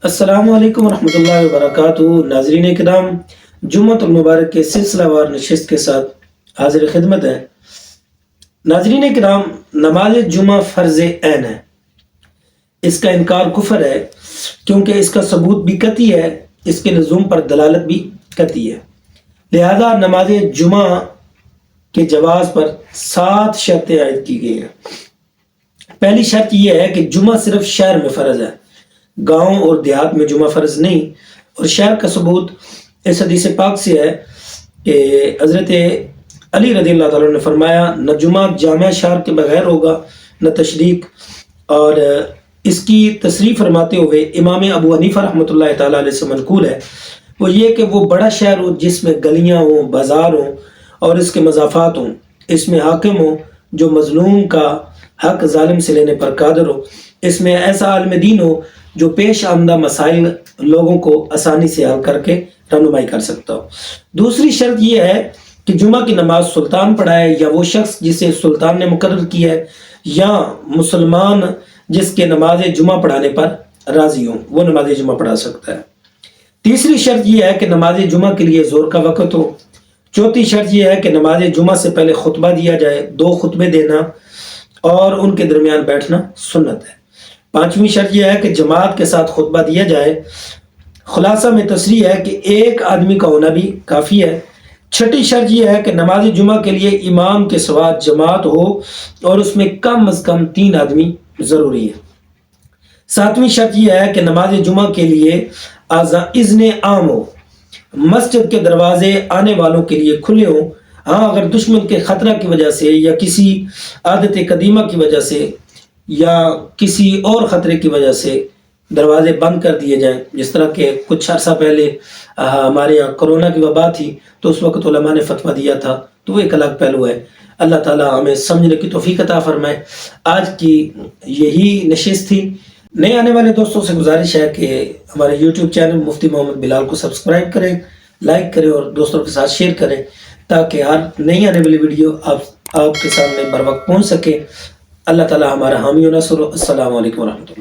السلام علیکم ورحمۃ اللہ وبرکاتہ۔ ناظرین کرام، جمعۃ المبارک کے سلسلہ وار نشست کے ساتھ حاضر خدمت ہے۔ ناظرین کرام، نماز جمعہ فرض عین ہے، اس کا انکار کفر ہے، کیونکہ اس کا ثبوت بھی قطعی ہے، اس کے لزوم پر دلالت بھی قطعی ہے۔ لہذا نماز جمعہ کے جواز پر 7 شرطیں عائد کی گئی ہیں۔ پہلی شرط یہ ہے کہ جمعہ صرف شہر میں فرض ہے، گاؤں اور دیہات میں جمعہ فرض نہیں۔ اور شہر کا ثبوت اس حدیث پاک سے ہے کہ حضرت علی رضی اللہ تعالیٰ نے فرمایا، نہ جمعہ جامع شہر کے بغیر ہوگا نہ تشریق۔ اور اس کی تصریح فرماتے ہوئے امام ابو حنیفہ رحمۃ اللہ تعالیٰ علیہ سے منقول ہے، وہ یہ کہ وہ بڑا شہر ہو جس میں گلیاں ہوں، بازار ہوں اور اس کے مضافات ہوں، اس میں حاکم ہو جو مظلوم کا حق ظالم سے لینے پر قادر ہو، اس میں ایسا عالم دین ہو جو پیش آمدہ مسائل لوگوں کو آسانی سے حل کر کے رہنمائی کر سکتا ہو۔ دوسری شرط یہ ہے کہ جمعہ کی نماز سلطان پڑھائے، یا وہ شخص جسے سلطان نے مقرر کیا ہے، یا مسلمان جس کے نماز جمعہ پڑھانے پر راضی ہوں، وہ نماز جمعہ پڑھا سکتا ہے۔ تیسری شرط یہ ہے کہ نماز جمعہ کے لیے زور کا وقت ہو۔ چوتھی شرط یہ ہے کہ نماز جمعہ سے پہلے خطبہ دیا جائے، 2 خطبے دینا اور ان کے درمیان بیٹھنا سنت ہے۔ پانچویں شرط یہ ہے کہ جماعت کے ساتھ خطبہ دیا جائے۔ خلاصہ میں تصریح ہے کہ ایک آدمی کا ہونا بھی کافی ہے۔ چھٹی شرط یہ ہے کہ نماز جمعہ کے لیے امام کے سوا جماعت ہو اور اس میں کم از کم 3 آدمی ضروری ہے۔ ساتویں شرط یہ ہے کہ نماز جمعہ کے لیے اذن عام ہو، مسجد کے دروازے آنے والوں کے لیے کھلے ہوں۔ ہاں، اگر دشمن کے خطرہ کی وجہ سے یا کسی عادت قدیمہ کی وجہ سے یا کسی اور خطرے کی وجہ سے دروازے بند کر دیے جائیں، جس طرح کہ کچھ عرصہ پہلے ہمارے یہاں کرونا کی وبا تھی تو اس وقت علماء نے فتویٰ دیا تھا، تو وہ ایک الگ پہلو ہے۔ اللہ تعالیٰ ہمیں سمجھنے کی توفیق عطا فرمائے۔ آج کی یہی نشست تھی۔ نئے آنے والے دوستوں سے گزارش ہے کہ ہمارے یوٹیوب چینل مفتی محمد بلال کو سبسکرائب کریں، لائک کریں اور دوستوں کے ساتھ شیئر کریں، تاکہ ہر نئی آنے والی ویڈیو آپ کے سامنے بر وقت پہنچ سکے۔ اللہ تعالیٰ ہمارا حامی و ناصر ہو۔ السلام علیکم ورحمۃ اللہ۔